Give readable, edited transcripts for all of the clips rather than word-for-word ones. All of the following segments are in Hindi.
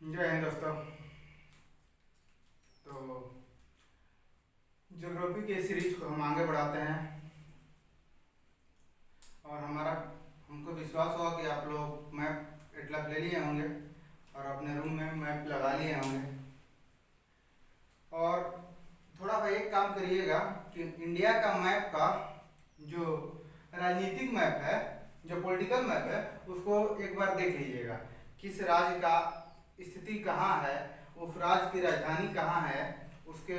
जय हिंद दोस्तों। तो ज्योग्राफी के सीरीज को हम आगे बढ़ाते हैं और हमको विश्वास हुआ कि आप लोग मैप एटलस ले लिए होंगे और अपने रूम में मैप लगा लिए होंगे। और थोड़ा सा एक काम करिएगा कि इंडिया का मैप का जो राजनीतिक मैप है, जो पॉलिटिकल मैप है, उसको एक बार देख लीजिएगा। किस राज्य का स्थिति कहाँ है, उस राज्य की राजधानी कहाँ है, उसके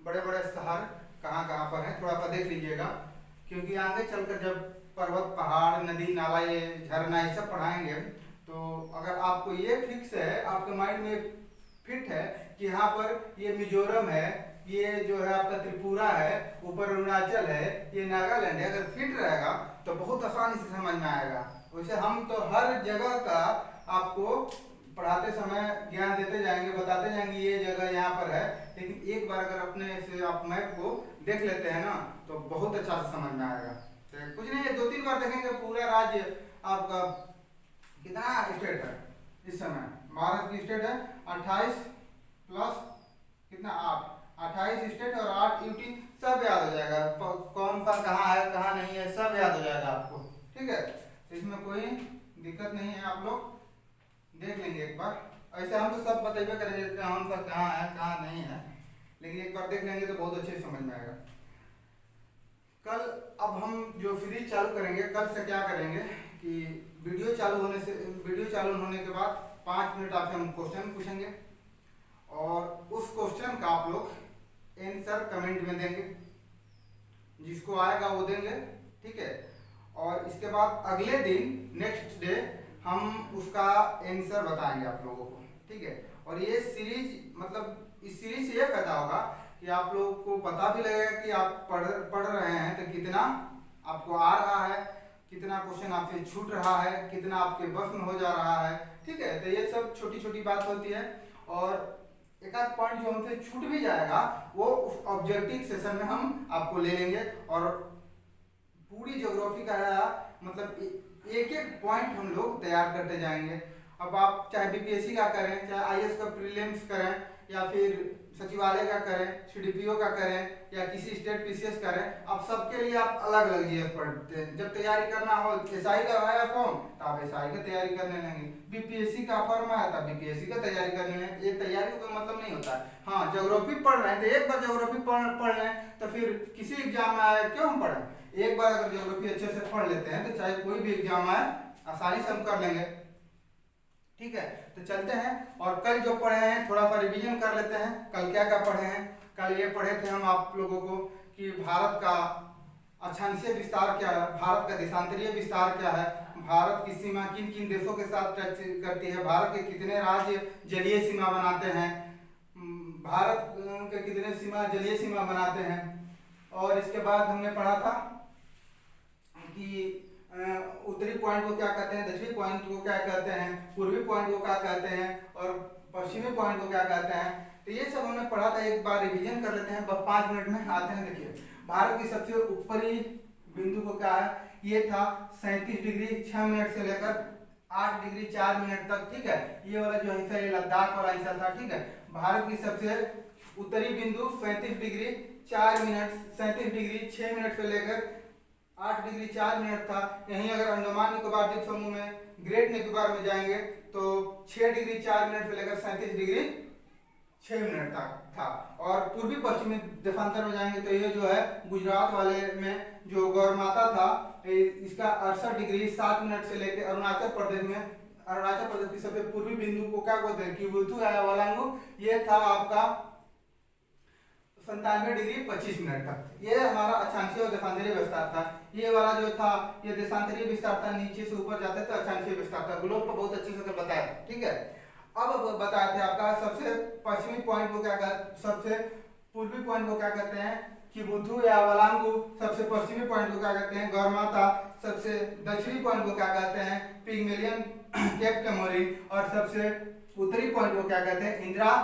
बड़े बड़े शहर कहाँ कहाँ पर हैं, थोड़ा सा देख लीजिएगा। क्योंकि आगे चलकर जब पर्वत, पहाड़, नदी, नाला, ये झरना, ये सब पढ़ाएंगे तो अगर आपको ये फिक्स है, आपके माइंड में फिट है कि यहाँ पर ये मिजोरम है, ये जो है आपका त्रिपुरा है, ऊपर अरुणाचल है, ये नागालैंड है, अगर फिट रहेगा तो बहुत आसानी से समझ में आएगा। वैसे हम तो हर जगह का आपको पढ़ाते समय ज्ञान देते जाएंगे, बताते जाएंगे ये जगह यहाँ पर है, लेकिन एक बार अगर अपने से आप मैप को देख लेते हैं ना तो बहुत अच्छा से समझ में आएगा। तो कुछ नहीं है, 2-3 बार देखेंगे पूरा राज्य आपका कितना स्टेट है इस समय। भारत की स्टेट है 28 प्लस कितना 28 स्टेट और 8 यूटी, सब याद हो जाएगा। कौन सा कहाँ है कहाँ नहीं है सब याद हो जाएगा आपको, ठीक है। तो इसमें कोई दिक्कत नहीं है, आप लोग देख लेंगे एक बार। ऐसे हम तो सब बतेबे करेंगे कौन सा कहाँ है कहाँ नहीं है, लेकिन एक बार देख लेंगे तो बहुत अच्छे से समझ में आएगा। कल अब हम जो सीरीज चालू करेंगे, कल से क्या करेंगे कि वीडियो चालू होने के बाद 5 मिनट आपसे हम क्वेश्चन पूछेंगे और उस क्वेश्चन का आप लोग आंसर कमेंट में देंगे, जिसको आएगा वो देंगे, ठीक है। और इसके बाद अगले दिन नेक्स्ट डे हम उसका आंसर बताएंगे आप लोगों को, ठीक है। और ये सीरीज मतलब इस सीरीज से ये फायदा होगा कि आप लोगों को पता भी लगेगा कि आप पढ़ रहे हैं तो कितना आपको आ रहा है, कितना क्वेश्चन आपसे छूट रहा है, कितना आपके बस में हो जा रहा है, ठीक है। तो ये सब छोटी छोटी बात होती है और एक आध पॉइंट जो हमसे छूट भी जाएगा वो उस ऑब्जेक्टिव सेशन में हम आपको ले लेंगे और पूरी ज्योग्राफी का मतलब एक एक पॉइंट हम लोग तैयार करते जाएंगे। अब आप चाहे बीपीएससी का करें, चाहे आईएएस का प्रीलिम्स करें, या फिर सचिवालय का करें, सीडीपीओ का करें, या किसी स्टेट पीसीएस करें, अब सबके लिए आप अलग अलग जीएस पढ़ते हैं। जब तैयारी करना हो, एसआई का आया फॉर्म तो आप एसआई का तैयारी करने लेंगे, बीपीएससी का फॉर्म आया था बीपीएससी का तैयारी करने लेंगे। ये तैयारी का मतलब नहीं होता है। हाँ, ज्योग्राफी पढ़ रहे हैं तो एक बार ज्योग्राफी पढ़ लें तो फिर किसी एग्जाम में आए क्यों हम पढ़ें। एक बार अगर ज्योग्राफी अच्छे से पढ़ लेते हैं तो चाहे कोई भी एग्जाम आए आसानी से हम कर लेंगे, ठीक है। तो चलते हैं और कल जो पढ़े हैं थोड़ा सा रिवीजन कर लेते हैं। कल क्या क्या पढ़े हैं? कल ये पढ़े थे हम आप लोगों को कि भारत का अक्षांशीय विस्तार क्या है, भारत का देशांतरीय विस्तार क्या है, भारत की सीमा किन किन देशों के साथ टच करती है, भारत के कितने राज्य जलीय सीमा बनाते हैं, भारत के कितने जलीय सीमा बनाते हैं। और इसके बाद हमने पढ़ा था कि उत्तरी पॉइंट को क्या कहते हैं, दक्षिणी पॉइंट को क्या कहते हैं, पूर्वी पॉइंट को क्या कहते हैं और पश्चिमी पॉइंट को क्या कहते हैं। तो ये सब हमने पढ़ा था, एक बार रिवीजन कर लेते हैं, 5 मिनट में आते हैं। देखिए, भारत की सबसे ऊपरी बिंदु को क्या है, ये था 37 डिग्री 6 मिनट से लेकर 8 डिग्री 4 मिनट तक, ठीक है। ये वाला जो हिस्सा ये लद्दाख वाला हिस्सा था, ठीक है। भारत की सबसे उत्तरी बिंदु 37 डिग्री 4 मिनट 37 डिग्री 6 मिनट से लेकर 8 डिग्री 4 मिनट था। यहीं अगर अंडमान निकोबार द्वीप समूह में ग्रेट निकोबार में जाएंगे तो 6 डिग्री 4 मिनट से लेकर 37 डिग्री 6 मिनट तक था। और पूर्वी पश्चिमी देशांतर में जाएंगे तो ये जो है गुजरात वाले में जो गौरमाता था, इसका 68 डिग्री 7 मिनट से लेकर अरुणाचल प्रदेश की सबसे पूर्वी बिंदु को क्या बोलते हैं, किबुथु या वालांगू, ये था आपका 97 डिग्री 25 मिनट तक। ये हमारा अक्षांशीय और देशांतरीय विस्तार था। ये वाला जो था ये देशांतरीय विस्तार था, नीचे से ऊपर जाते तो अक्षांशीय विस्तार था। ग्लोब पर बहुत अच्छे से बताया था, ठीक है। अब बताए थे आपका सबसे पश्चिमी पॉइंट को क्या कहते, सबसे पूर्वी पॉइंट को क्या कहते हैं, किबुथु या वालांगू। सबसे पश्चिमी पॉइंट को क्या कहते हैं, गौरमाता। सबसे दक्षिणी पॉइंट को क्या कहते हैं, पिग्मेलियन केप कैमोरिन। और सबसे उत्तरी पॉइंट को क्या कहते हैं, इंदिरा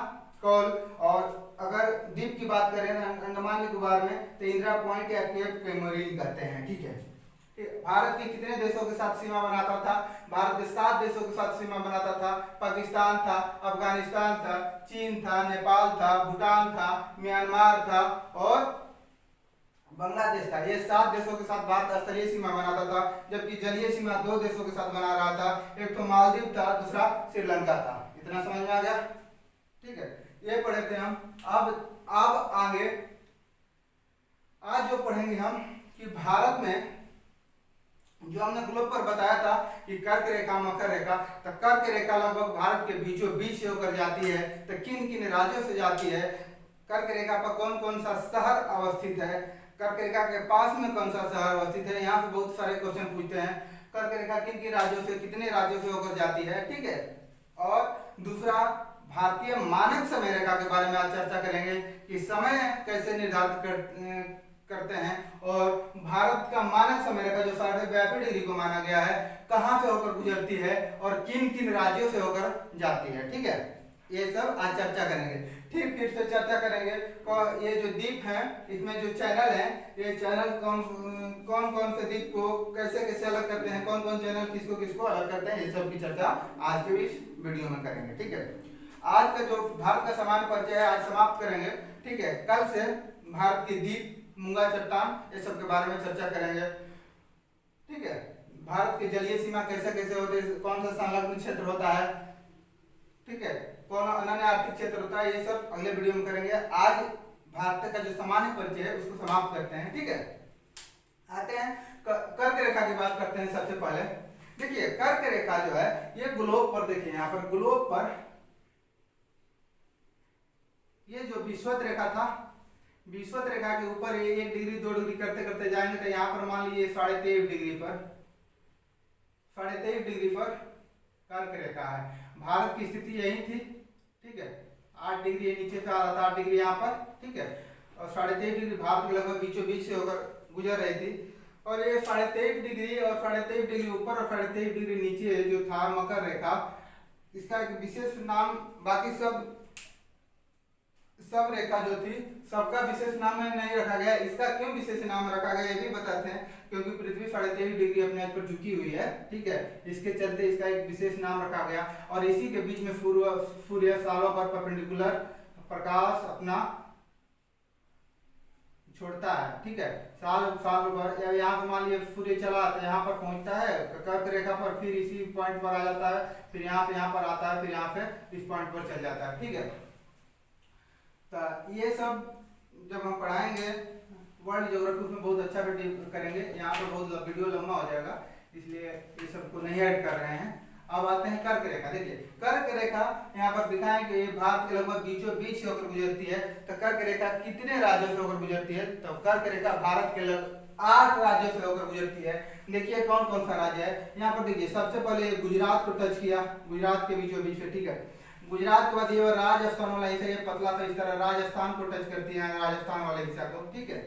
कॉल। और अगर द्वीप की बात करें अंडमान निकोबार में तो इंदिरा पॉइंट या केप कैमोरिन कहते हैं, ठीक है। भारत के कितने देशों के साथ सीमा बनाता था? भारत के 7 देशों के साथ सीमा बनाता था। पाकिस्तान था, अफगानिस्तान था, चीन था, नेपाल था, भूटान था, म्यांमार था और बांग्लादेश था। ये 7 देशों के साथ भारत स्थलीय सीमा बनाता था, जबकि जलीय सीमा 2 देशों के साथ बना रहा था। एक तो मालदीव था, दूसरा श्रीलंका था। इतना समझ में आ गया? ठीक है, ये पढ़े थे हम। अब आगे आज जो पढ़ेंगे हम कि भारत में जो हमने ग्लोब पर बताया था कि कर्क रेखा, मकर रेखा, तो कर्क रेखा लगभग भारत के बीचों बीच से होकर जाती है। तो किन किन राज्यों से जाती है? कर्क रेखा पर कौन कौन सा शहर अवस्थित है? कर्क रेखा के पास में कौन सा शहर अवस्थित है? यहाँ से बहुत सारे क्वेश्चन पूछते हैं। कर्क रेखा किन किन राज्यों से, कितने राज्यों से होकर जाती है? ठीक है। और दूसरा, भारतीय मानक समय रेखा के बारे में आज चर्चा करेंगे कि समय कैसे निर्धारित करते हैं और भारत का मानक समय रेखा जो 82.5 डिग्री को माना गया है, कहां से होकर गुजरती है और किन किन राज्यों से होकर जाती है। ठीक है, ये सब आज चर्चा करेंगे। फिर से चर्चा करेंगे ये जो द्वीप है, इसमें जो चैनल है, ये चैनल कौन कौन से द्वीप को कैसे कैसे अलग करते हैं, कौन कौन चैनल किसको किसको अलग करते हैं, ये सब की चर्चा आज के इस वीडियो में करेंगे। ठीक है, आज का जो भारत का सामान्य परिचय है आज समाप्त करेंगे। ठीक है, कल से भारत के द्वीप, मूंगा चट्टान, ये सब के बारे में चर्चा करेंगे। ठीक है, भारत की जलीय सीमा कैसे कैसे होती है, कौन सा संलग्न क्षेत्र होता है, ठीक है, कौन अनन्य आर्थिक क्षेत्र होता है, ये सब अगले वीडियो में करेंगे। आज भारत का जो सामान्य परिचय है उसको समाप्त करते हैं। ठीक है, आते हैं कर्क रेखा की बात करते हैं। सबसे पहले देखिए कर्क रेखा जो है ये ग्लोब पर, देखिए यहाँ पर ग्लोब पर ये जो विषुवत रेखा था, विषुवत रेखा के ऊपर ये 1 डिग्री 2 डिग्री करते करते जाएंगे तो यहाँ पर मान लीजिए 23.5 डिग्री पर, 23.5 डिग्री पर कर्क रेखा है। भारत की स्थिति यही थी। ठीक है, 8 डिग्री ये नीचे से आ रहा था, 8 डिग्री यहाँ पर। ठीक है, और 23.5 डिग्री भारत के लगभग बीचों बीच से होकर गुजर रही थी। और ये 23.5 डिग्री और 23.5 डिग्री ऊपर और 23.5 डिग्री नीचे जो था मकर रेखा, इसका एक विशेष नाम, बाकी सब रेखा जो थी सबका विशेष नाम नहीं रखा गया। इसका क्यों विशेष नाम रखा गया ये भी बताते हैं, क्योंकि पृथ्वी 23.5 डिग्री अपने पर झुकी हुई है। ठीक है, इसके चलते इसका एक विशेष नाम रखा गया। और इसी के बीच में सूर्य सालों पर परपेंडिकुलर प्रकाश अपना छोड़ता है। ठीक है, साल पर यहाँ पर मान लीजिए सूर्य चला तो यहाँ पर पहुंचता है कर्क रेखा पर, फिर इसी पॉइंट पर आ जाता है, फिर यहाँ पर आता है, फिर यहाँ से इस पॉइंट पर चल जाता है। ठीक है, तो ये सब जब हम पढ़ाएंगे वर्ल्ड ज्योग्राफी उसमें बहुत अच्छा करेंगे। यहाँ पर बहुत वीडियो लंबा हो जाएगा, इसलिए ये सब को नहीं ऐड कर रहे हैं। अब आते हैं कर्क रेखा। देखिए कर्क रेखा यहाँ पर दिखाएं कि भारत के लगभग बीचों बीच से होकर गुजरती है। तो कर्क रेखा कितने राज्यों से होकर गुजरती है? तो कर्क रेखा भारत के लगभग 8 राज्यों से होकर गुजरती है। देखिए कौन कौन सा राज्य है यहाँ पर। देखिए सबसे पहले गुजरात को टच किया, गुजरात के बीचों बीच से। ठीक है, गुजरात के बाद ये राजस्थान वाला हिस्सा, ये पतला सा इस तरह राजस्थान को टच करती है, राजस्थान वाले हिस्सा को। ठीक है,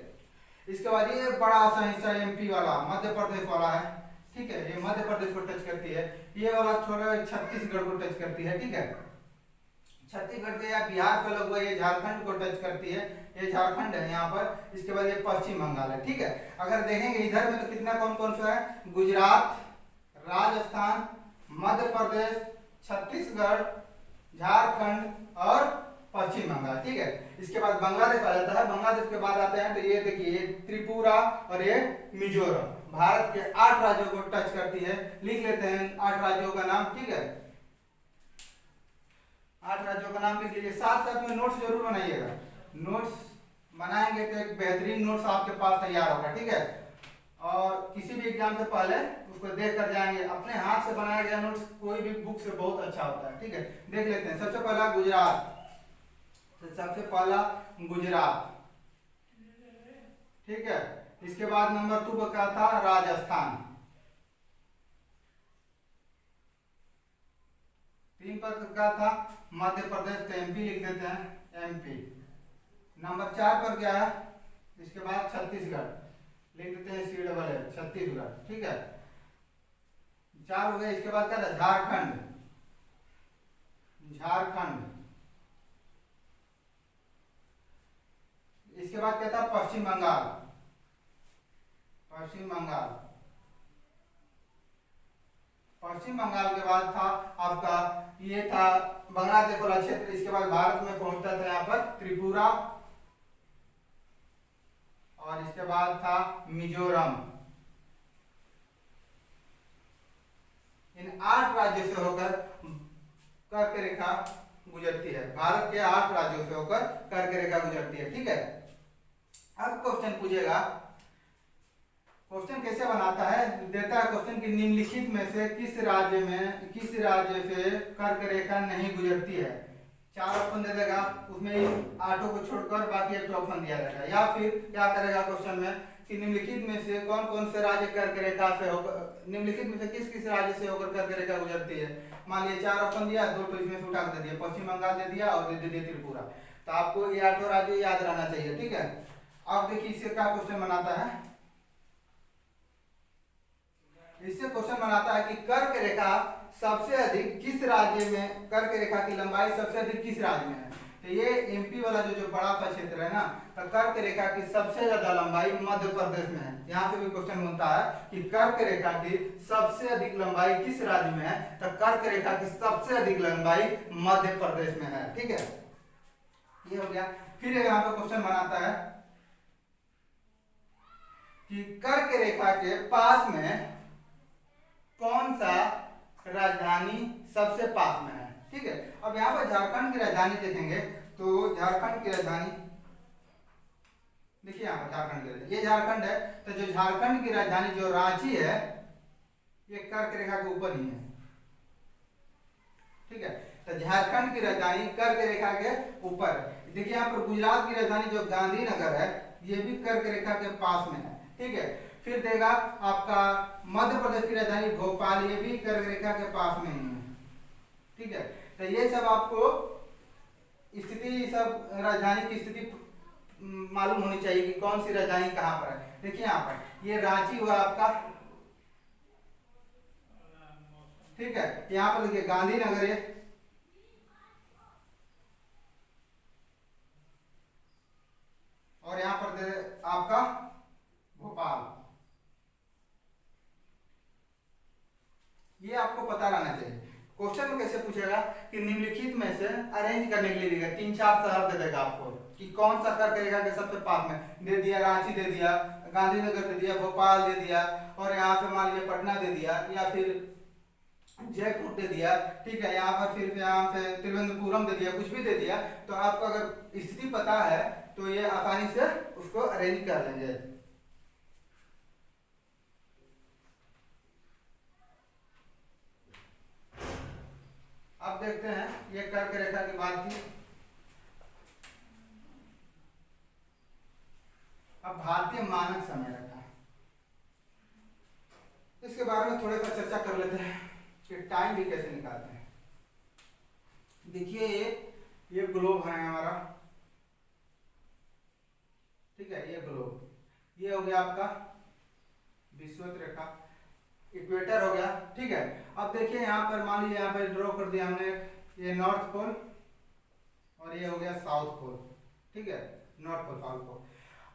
इसके बाद ये बड़ा सा हिस्सा एमपी वाला, मध्य प्रदेश वाला है। ठीक है, ये मध्य प्रदेश को टच करती है। ये वाला थोड़ा छत्तीसगढ़ को टच करती है। ठीक है, छत्तीसगढ़ से या बिहार से लगभग ये झारखंड को टच करती है, ये झारखंड है यहाँ पर। इसके बाद ये पश्चिम बंगाल है। ठीक है, अगर देखेंगे इधर में तो कितना कौन कौन सा है, गुजरात, राजस्थान, मध्य प्रदेश, छत्तीसगढ़, झारखंड और पश्चिम बंगाल। ठीक है, इसके बाद बांग्लादेश आ जाता है। बांग्लादेश के बाद आते हैं तो ये देखिए त्रिपुरा और ये मिजोरम। भारत के 8 राज्यों को टच करती है। लिख लेते हैं 8 राज्यों का नाम। ठीक है, 8 राज्यों का नाम लिख लीजिए, साथ साथ में नोट्स जरूर बनाइएगा। नोट्स बनाएंगे तो एक बेहतरीन नोट्स आपके पास तैयार होगा। ठीक है, और किसी भी एग्जाम से पहले उसको देख कर जाएंगे। अपने हाथ से बनाया गया नोट्स कोई भी बुक से बहुत अच्छा होता है। ठीक है, देख लेते हैं। सबसे पहला गुजरात, तो सबसे पहला गुजरात। ठीक है, इसके बाद नंबर 2 पर क्या था, राजस्थान। 3 पर क्या था, मध्य प्रदेश, तो एमपी लिख देते हैं, एमपी। नंबर 4 पर क्या है, इसके बाद छत्तीसगढ़ लिख देते हैं, CAA, छत्तीसगढ़। ठीक है, 4 हो गए। इसके बाद क्या था, झारखंड, झारखंड। इसके बाद क्या था, पश्चिम बंगाल, पश्चिम बंगाल। पश्चिम बंगाल के बाद था आपका, ये था बांग्लादेश वाला क्षेत्र। इसके बाद भारत में पहुंचता था यहाँ पर त्रिपुरा, और इसके बाद था मिजोरम। इन 8 राज्यों से होकर कर्क रेखा गुजरती है। भारत के 8 राज्यों से होकर कर्क रेखा गुजरती है। ठीक है, अब क्वेश्चन पूछेगा, क्वेश्चन कैसे बनाता है, देता है क्वेश्चन कि निम्नलिखित में से किस राज्य से कर्क रेखा नहीं गुजरती है। 4 ऑप्शन दे देगा, उसमें 8 को छोड़कर बाकी 1 ऑप्शन दिया जाएगा। या फिर क्या करेगा क्वेश्चन में कि निम्नलिखित में से कौन कौन से राज्य कर्क रेखा से होकर, निम्नलिखित में से किस किस राज्य से होकर कर्क रेखा गुजरती है। मान लीजिए 4 ऑप्शन दिया, 2 तो इसमें से उठा के दे दिया, पश्चिम बंगाल दे दिया और दे दिया त्रिपुरा। तो आपको ये 8 राज्य याद रहना चाहिए। ठीक है, अब देखिए इससे क्या क्वेश्चन बनाता है। इससे क्वेश्चन बनाता है कि कर्क रेखा सबसे अधिक किस राज्य में, कर्क रेखा की लंबाई सबसे अधिक किस राज्य में है। तो ये एमपी वाला जो बड़ा सा क्षेत्र है ना, तो कर्क रेखा की सबसे ज्यादा लंबाई मध्य प्रदेश में है। यहाँ से भी क्वेश्चन बनता है कि कर्क रेखा की सबसे अधिक लंबाई किस राज्य में है। तो कर्क रेखा की सबसे अधिक लंबाई मध्य प्रदेश में है। ठीक है, ये हो गया। फिर यहाँ पे क्वेश्चन बनाता है कि कर्क रेखा के पास में कौन सा राजधानी सबसे पास में है। ठीक है, अब यहाँ पर झारखंड की राजधानी देखेंगे तो झारखंड की राजधानी देखिए, यहाँ पर झारखंड की राजधानी, ये झारखंड है। तो जो झारखंड की राजधानी जो रांची है, ये कर्क रेखा के ऊपर ही है। ठीक है, तो झारखंड की राजधानी कर्क रेखा के ऊपर है। देखिए यहाँ पर गुजरात की राजधानी जो गांधीनगर है, ये भी कर्क रेखा के पास में है। ठीक है, फिर देगा आपका मध्य प्रदेश की राजधानी भोपाल, ये भी कर्क रेखा के पास में ही है। ठीक है, तो ये सब आपको स्थिति, सब राजधानी की स्थिति मालूम होनी चाहिए कि कौन सी राजधानी कहाँ पर है। देखिए यहाँ पर ये रांची हुआ आपका। ठीक है, यहाँ पर देखिए गांधीनगर है, और यहाँ पर दे आपका भोपाल। ये आपको पता रहना चाहिए। क्वेश्चन में कैसे पूछेगा कि निम्नलिखित में से अरेंज करने के लिए देगा, 3-4 शहर दे देगा आपको कि कौन सा कर्क रेखा के सबसे पास में। दे दिया रांची, दे दिया गांधीनगर, दे दिया भोपाल, दे दिया, और यहाँ पे मान लीजिए पटना दे दिया, या फिर जयपुर दे दिया। ठीक है, यहाँ पर फिर यहाँ पे त्रिवेंद्रपुरम दे दिया, कुछ भी दे दिया। तो आपको अगर स्थिति पता है तो ये आसानी से उसको अरेंज कर लेंगे। अब देखते हैं, ये कर्क रेखा की बात थी। अब भारतीय मानक समय रेखा, इसके बारे में थोड़ा सा चर्चा कर लेते हैं कि टाइम भी कैसे निकालते हैं। देखिए ये ग्लोब है हमारा। ठीक है, ये ग्लोब, ये हो गया आपका विषुवत रेखा, इक्वेटर हो गया। ठीक है, अब देखिए यहाँ पर मान लीजिए यहाँ पर ड्रॉ कर दिया हमने, ये नॉर्थ पोल और ये हो गया साउथ पोल। ठीक है, नॉर्थ पोल, साउथ पोल।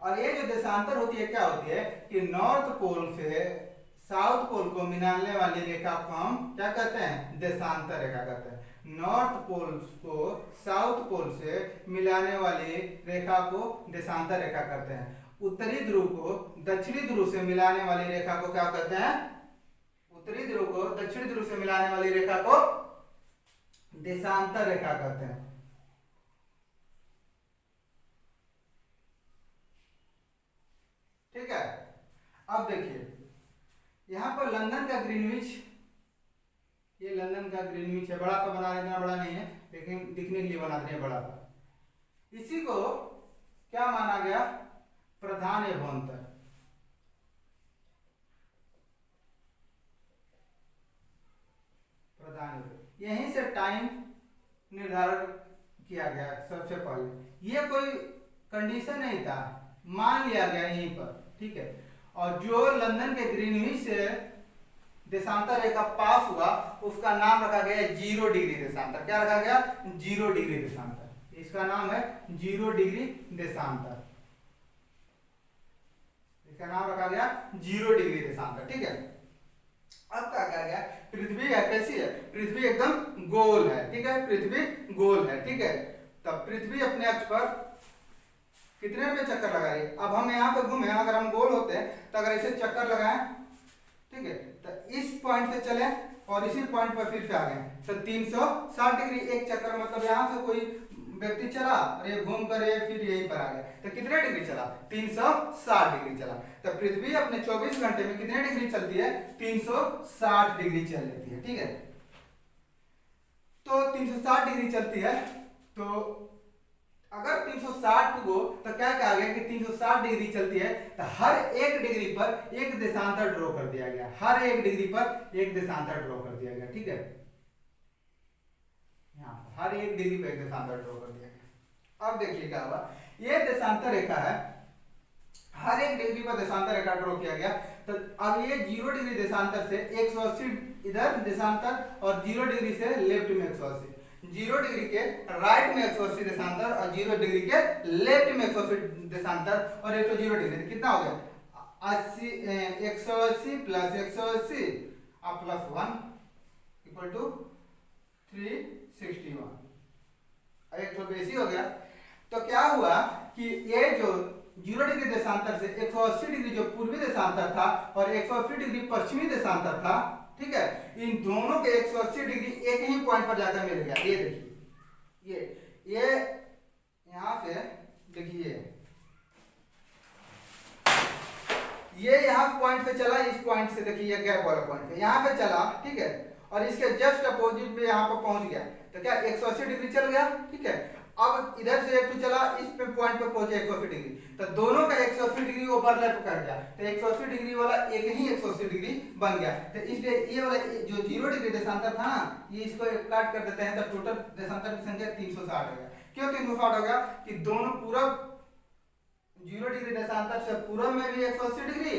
और ये जो देशांतर होती है, क्या होती है कि नॉर्थ पोल से साउथ पोल को मिलाने वाली रेखा को हम क्या कहते हैं, देशांतर रेखा कहते हैं। नॉर्थ पोल को साउथ पोल से मिलाने वाली रेखा को देशांतर रेखा कहते हैं। उत्तरी ध्रुव को दक्षिणी ध्रुव से मिलाने वाली रेखा को क्या कहते हैं, उत्तरी ध्रुव को दक्षिणी ध्रुव से मिलाने वाली रेखा को देशांतर रेखा कहते हैं। ठीक है, अब देखिए यहां पर लंदन का ग्रीनविच, ये लंदन का ग्रीनविच है, बड़ा सा बना रहे, इतना बड़ा नहीं है लेकिन दिखने के लिए बना रहे हैं बड़ा सा। इसी को क्या माना गया, प्रधान एवंतर। प्रधान, यहीं से टाइम निर्धारण किया गया सबसे पहले। ये कोई कंडीशन नहीं था, मान लिया गया यहीं पर। ठीक है, और जो लंदन के ग्रीनविच से देशांतर रेखा पास हुआ उसका नाम रखा गया 0 डिग्री देशांतर। क्या रखा गया, 0 डिग्री देशांतर। इसका नाम है 0 डिग्री देशांतर, इसका नाम रखा गया 0 डिग्री देशांतर। ठीक है, अब क्या कहा गया, पृथ्वी है कैसी है, पृथ्वी एकदम गोल है, ठीक है, पृथ्वी गोल है, ठीक है। तब पृथ्वी अपने अक्ष पर कितने पे चक्कर लगा रही है। अब हम यहाँ पे घूमे, अगर हम गोल होते हैं तो अगर ऐसे चक्कर लगाएं, ठीक है, तो इस पॉइंट से चले और इसी पॉइंट पर फिर से आ गए तो 360 डिग्री एक चक्कर, मतलब यहाँ से कोई व्यक्ति चला और ये घूम कर ये फिर यहीं पर आ गया तो कितने डिग्री चला, 360 डिग्री चला। तो पृथ्वी अपने 24 घंटे में कितने डिग्री चलती है, 360 डिग्री चल लेती है, ठीक है। तो 360 डिग्री चलती है, तो अगर 360 को तो क्या कहा गया कि 360 डिग्री चलती है तो हर एक डिग्री पर एक देशांतर ड्रॉ कर दिया गया, हर एक डिग्री पर एक देशांतर ड्रॉ कर दिया गया, ठीक है। यहाँ हर एक डिग्री पर एक देशांतर ड्रॉ कर दिया गया। अब देखिए क्या हुआ, ये देशांतर रेखा है, हर एक डिग्री पर देशांतर रेखा ड्रॉ किया गया। तो अब ये 0 डिग्री देशांतर से 180 इधर देशांतर और 0 डिग्री से लेफ्ट में 180, 0 डिग्री के राइट में 180 देशांतर और 0 डिग्री के लेफ्ट में 180 देशांतर और ये तो 0 डिग्री कितना हो गया, 80 180 प्लस 180 और प्लस 1 इक्वल टू 361, एक तो बेसी हो गया। तो क्या हुआ कि ये जो 0 डिग्री देशांतर से 180 डिग्री जो पूर्वी देशांतर था और 180 डिग्री पश्चिमी देशांतर था, ठीक है, इन दोनों के 180 डिग्री एक ही पॉइंट पर जाकर मिल गया। ये देखिए, ये यहां से देखिए, ये यहां पॉइंट से चला, इस पॉइंट से देखिए गैप वाला पॉइंट पे यहां पे चला, ठीक है, और इसके जस्ट अपोजिट में यहां पर पहुंच गया तो क्या 180 डिग्री चल गया, ठीक है। अब इधर से एक चला, इस पे पॉइंट पे पहुंचे 180 डिग्री, तो दोनों का 180 डिग्री ओवरलैप कर गया, तो 180 डिग्री वाला एक ही 180 डिग्री बन गया। तो इसलिए ये वाला जो 0 डिग्री देशांतर था ना, ये इसको काट कर देते हैं तो टोटल देशांतर की संख्या 360 हो गया। क्यों 360 हो गया कि दोनों पूरब 0 डिग्री देशांतर से पूरब में भी 180 डिग्री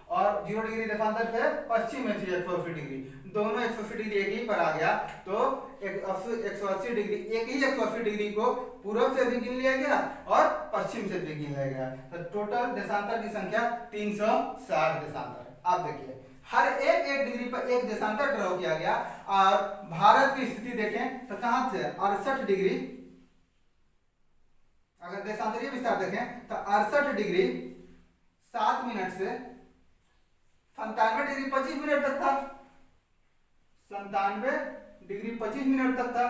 और 0 डिग्री देशांतर से पश्चिम में भी 180 डिग्री, दोनों 180 डिग्री एक ही पर आ गया। तो 180 डिग्री, एक ही 180 डिग्री को पूरब से भी गिन लिया गया और पश्चिम से भी गिन लिया गया, तो टोटल देशांतर की संख्या 360 देशांतर। आप देखिए हर एक डिग्री पर एक देशांतर ड्रॉ किया गया। और भारत की स्थिति देखें तो कहां से 68 डिग्री, अगर देशांतरीय विस्तार देखें तो 68 डिग्री 7 मिनट से 97 डिग्री 25 मिनट तक था, 97 डिग्री 25 मिनट तक था।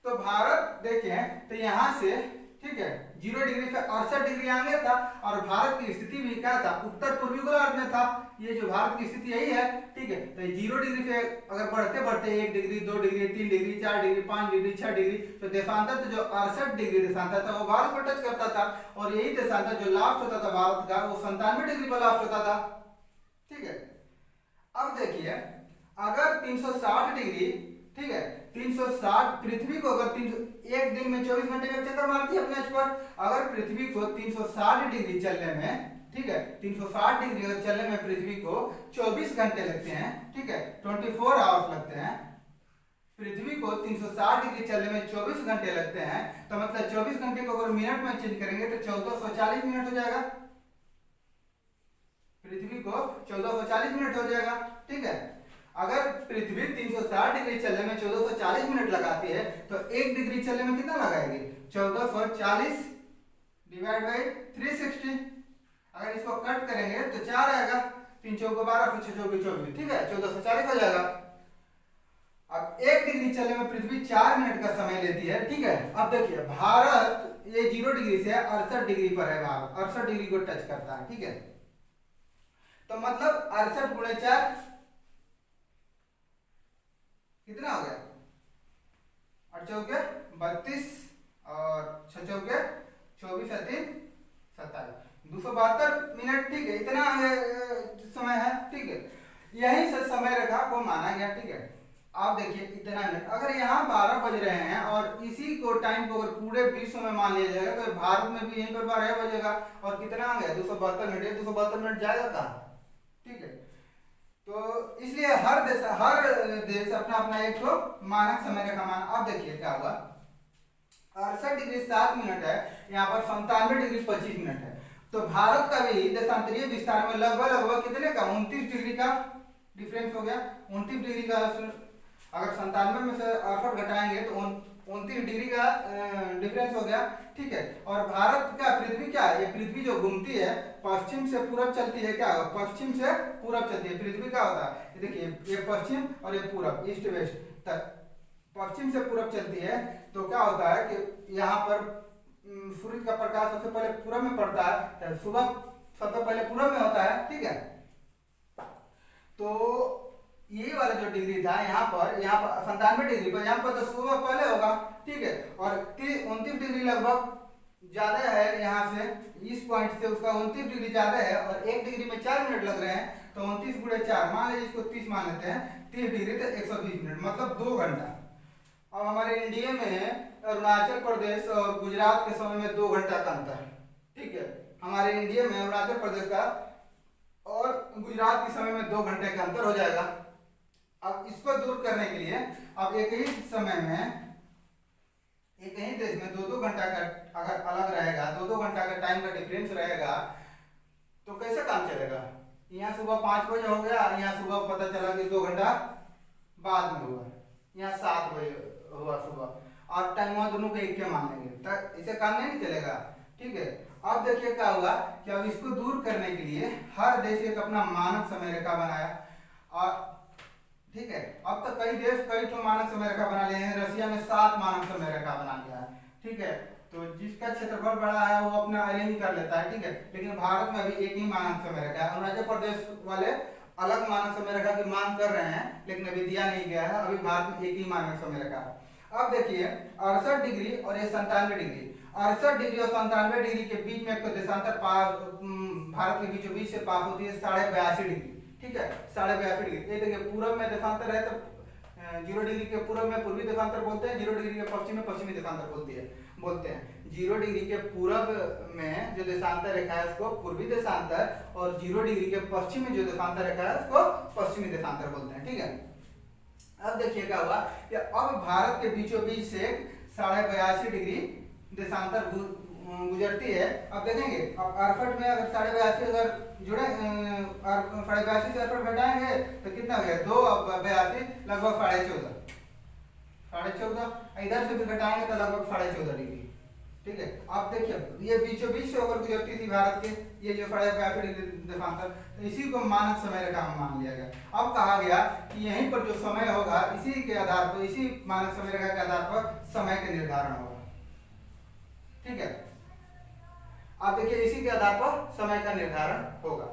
तो भारत देखें तो यहां से, ठीक है, 0 डिग्री से 68 डिग्री आगे था और भारत की स्थिति भी क्या था, उत्तर पूर्वी गोलार्ध में था। ये जो भारत की स्थिति यही है, ठीक है। तो 0 डिग्री से अगर बढ़ते बढ़ते 1 degree 2 degree 3 degree 4 degree 5 degree 6 degree, तो देशांतर तो जो 68 डिग्री देशांतर था वो भारत को टच करता था, और यही देशांतर जो लास्ट होता था भारत का वो 97 डिग्री पर लास्ट होता था, ठीक है। अब देखिए अगर 360 डिग्री, ठीक है, 360 पृथ्वी को अगर एक दिन में 24 घंटे में चक्कर मारती है अपने अक्ष पर, अगर पृथ्वी को 360 डिग्री चलने में, ठीक है, 360 डिग्री अगर चलने में पृथ्वी को 24 घंटे लगते हैं, ठीक है, 24 आवर्स लगते हैं, पृथ्वी को 360 डिग्री चलने में 24 घंटे लगते हैं, तो मतलब 24 घंटे को अगर मिनट में चेंज करेंगे तो 1440 मिनट हो जाएगा, पृथ्वी को 1440 मिनट हो जाएगा, ठीक है। अगर पृथ्वी 360 डिग्री चलने में 1440 मिनट लगाती है तो 1 डिग्री चलने में कितना लगाएगी, 1440 डिवाइड बाई 360। अगर इसको कट करेंगे तो 4 आएगा, 3 चौको 12 6 चौको 24, ठीक है, 1440 हो जाएगा। अब 1 डिग्री चलने में पृथ्वी 4 मिनट का समय लेती है, ठीक है। अब देखिए भारत ये 0 डिग्री से 68 डिग्री पर है, भारत 68 डिग्री को टच करता है, ठीक है। तो मतलब 68 गुणे 4 कितना हो गया, 8 चौके 32 और 6 चौके 24 और 3 27, 272 मिनट, ठीक है, इतना समय है, ठीक है। यही से समय रेखा को माना गया, ठीक है। आप देखिए इतना मिनट, अगर यहाँ 12 बज रहे हैं और इसी को टाइम को अगर पूरे विश्व में मान लिया जाएगा तो भारत में भी यहीं पर 12 बजेगा, और कितना आ गया 272 मिनट, 272 मिनट जाएगा कहाँ, ठीक है। तो इसलिए हर देश अपना अपना एक तो मानक समय रेखा माना। अब देखिए क्या होगा, 68 डिग्री 7 मिनट है, यहाँ पर 97 डिग्री 25 मिनट है, तो भारत का भी देशांतरीय विस्तार में लगभग लगभग कितने का 29 डिग्री का डिफरेंस हो गया। 29 डिग्री का, अगर 97 में से 68 घटाएंगे तो 29 डिग्री का डिफरेंस हो गया। ठीक है, और भारत का पृथ्वी क्या है, ये पृथ्वी जो घूमती है पश्चिम से पूरब चलती है, क्या पश्चिम से पूरब चलती है पृथ्वी, क्या होता है ये देखिए, ये पश्चिम और ये पूरब, ईस्ट वेस्ट तक पश्चिम से पूरब चलती है। तो क्या होता है कि यहाँ पर सूरज का प्रकाश सबसे पहले पूरब में पड़ता है, सुबह सबसे पहले पूरब में होता है। ठीक है, तो ये वाला जो डिग्री था यहाँ पर 97 डिग्री पर, यहाँ पर तो सुबह पहले होगा। ठीक है, और 29 डिग्री लगभग ज्यादा है यहाँ से, इस पॉइंट से उसका 29 डिग्री ज्यादा है, और 1 डिग्री में 4 मिनट लग रहे हैं, तो 29 गुणे 4 मान लीजिए, इसको 30 मान लेते हैं, 30 डिग्री तो 120 मिनट, मतलब 2 घंटा। अब हमारे इंडिया में अरुणाचल प्रदेश और गुजरात के समय में 2 घंटा का अंतर है। ठीक है, हमारे इंडिया में अरुणाचल प्रदेश का और गुजरात के समय में 2 घंटे का अंतर हो जाएगा। अब इसको दूर करने के लिए अब एक ही समय में एक ही देश में 2-2 घंटा का अगर अलग रहेगा, 2-2 घंटा का टाइम का डिफरेंस रहेगा, तो कैसे काम चलेगा। यहाँ सुबह 5 बजे हो गया, यहाँ सुबह पता चला कि 2 घंटा बाद में हुआ, यहाँ 7 बजे हुआ सुबह, और टाइम दोनों को एक के मान लेंगे, तो इसे काम नहीं चलेगा। ठीक है, अब देखिए क्या हुआ कि अब इसको दूर करने के लिए हर देश एक अपना मानक समय रेखा बनाया। और ठीक है, अब तक कई देश कई तो मानक समय रेखा बना लिए हैं। रसिया में 7 मानक समय रेखा बना लिया है। ठीक है, तो जिसका क्षेत्रफल बड़ा है वो अपना अरेंज कर लेता है। ठीक है, लेकिन भारत में भी एक ही मानक समय रेखा है। अरुणाचल प्रदेश वाले अलग मानक समय रेखा की मांग कर रहे हैं, लेकिन अभी दिया नहीं गया है। अभी भारत में एक ही मानक समय रेखा है। अब देखिए 68 डिग्री और ये 97 डिग्री, 68 डिग्री और 97 डिग्री के बीच में एक देशांतर पास भारत के बीचों बीच से पास होती है 82.5 डिग्री। ठीक है, 82.5 डिग्री। ये देखिए पूरब में देशांतर है तो 0 डिग्री के पूरब में पूर्वी देशांतर बोलते हैं, 0 डिग्री के पश्चिम में पश्चिमी देशांतर बोलते हैं। 0 डिग्री के पूरब में जो देशांतर रेखा है उसको पूर्वी देशांतर, और 0 डिग्री के पश्चिम में जो देशांतर रेखा है उसको पश्चिमी देशांतर बोलते हैं। ठीक है, अब देखिए क्या हुआ कि अब भारत के बीचों बीच से 82.5 डिग्री देशांतर गुजरती है। अब देखेंगे, अब 68 में अगर 82.5 अगर जुड़े 82.5 से 68 घटाएंगे तो कितना हो गया 2 82 लगभग 14.5 इधर से भी घटाएंगे तो लगभग 14.5 डिग्री। ठीक है, अब देखिए ये बीचों बीच से होकर गुजरती थी भारत के, ये जो 82.5 डिग्री देशांतर, तो इसी को मानक समय रेखा मान लिया गया। अब कहा गया कि यहीं पर जो समय होगा इसी के आधार पर, इसी मानक समय रेखा के आधार पर समय का निर्धारण होगा। ठीक है, अब देखिए इसी के आधार पर समय का निर्धारण होगा।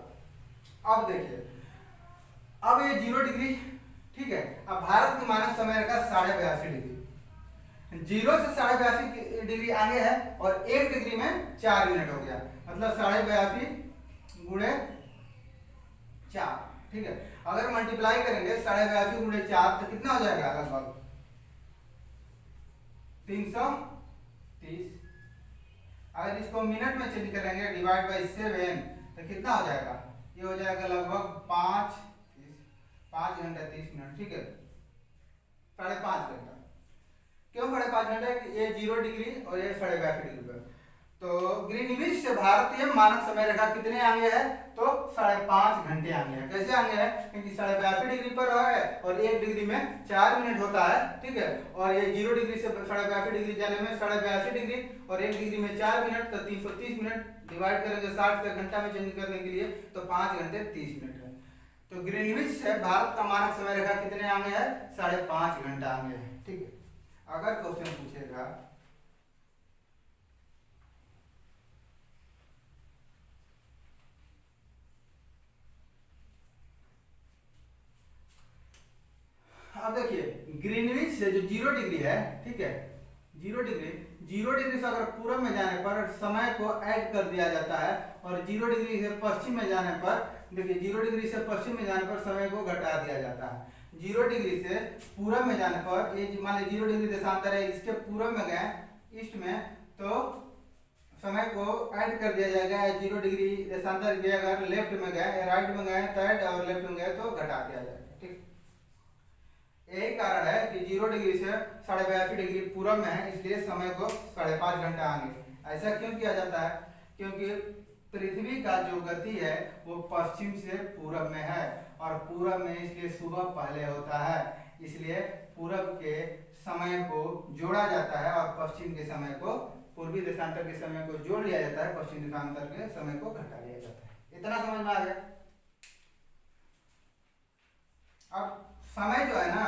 अब देखिए, अब ये 0 डिग्री, ठीक है, अब भारत की मानक समय रेखा 82.5 डिग्री, 0 से 82.5 डिग्री आगे है, और 1 डिग्री में 4 मिनट हो गया, मतलब 82.5 गुणे 4। ठीक है, अगर मल्टीप्लाई करेंगे 82.5 गुणे 4 तो कितना हो जाएगा, लगभग 330। अगर इसको मिनट में चेंज करेंगे डिवाइड बाई 7 तो कितना हो जाएगा, ये हो जाएगा लगभग 5 घंटा 30 मिनट। ठीक है, 5.5 घंटा। क्यों 5.5 घंटे, ये 0 डिग्री और ये 82.5 डिग्री पर। तो ग्रीनविच से भारतीय मानक समय रेखा कितने आगे है, तो 5.5 घंटे आगे है। कैसे आगे है, क्योंकि 82.5 डिग्री पर है और 1 डिग्री में 4 मिनट होता है। ठीक है, और ये 0 डिग्री से 82.5 डिग्री जाने में 82.5 डिग्री और 1 डिग्री में 4 मिनट, तो 330 मिनट डिवाइड करेंगे 60 से घंटा में चेंज करने के लिए, तो 5 घंटे 30 मिनट है। तो ग्रीनविच से भारत का मानक समय रेखा कितने आगे है, 5.5 घंटा आगे है। ठीक है, अगर क्वेश्चन पूछेगा अब देखिए ग्रीनविच से जो 0 डिग्री है, ठीक है, 0 डिग्री से अगर पूरब में जाने पर समय को ऐड कर दिया जाता है, और 0 डिग्री से पश्चिम में जाने पर, देखिए 0 डिग्री से पश्चिम में जाने पर समय को घटा दिया जाता है। 0 डिग्री से पूरब में जाने पर, ये मान लीजिए 0 डिग्री देशांतर है, इसके पूरब में गए ईस्ट में, तो समय को ऐड कर दिया जाएगा। 0 डिग्री देशांतर गए, अगर लेफ्ट में गए, राइट में गए तो ऐड, और लेफ्ट में गए तो घटा दिया जाएगा। ठीक, यही कारण है कि 0 डिग्री से 82.5 डिग्री पूरब में है, इसलिए समय को 5.5 घंटा आगे। ऐसा क्यों किया जाता है, क्योंकि पृथ्वी का जो गति है वो पश्चिम से पूरब में है, और पूरब में इसलिए सुबह पहले होता है, इसलिए पूरब के समय को जोड़ा जाता है और पश्चिम के समय को, पूर्वी देशांतर के समय को जोड़ लिया जाता है, पश्चिम देशांतर के समय को घटा लिया जाता है। इतना समझ में आ गया। अब समय जो है ना